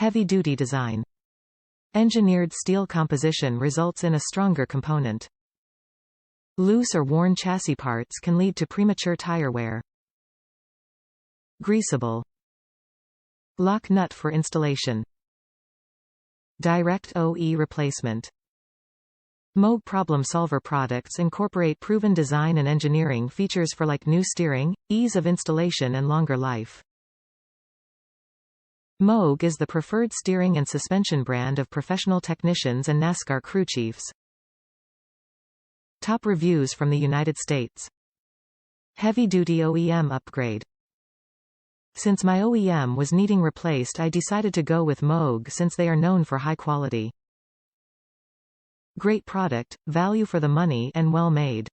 Heavy-duty design. Engineered steel composition results in a stronger component. Loose or worn chassis parts can lead to premature tire wear. Greaseable. Lock nut for installation. Direct OE replacement. MOOG Problem Solver products incorporate proven design and engineering features for like new steering, ease of installation and longer life. MOOG is the preferred steering and suspension brand of professional technicians and NASCAR Crew Chiefs. Top reviews from the United States. Heavy-duty OEM upgrade. Since my OEM was needing replaced, I decided to go with MOOG since they are known for high quality. Great product, value for the money and well made.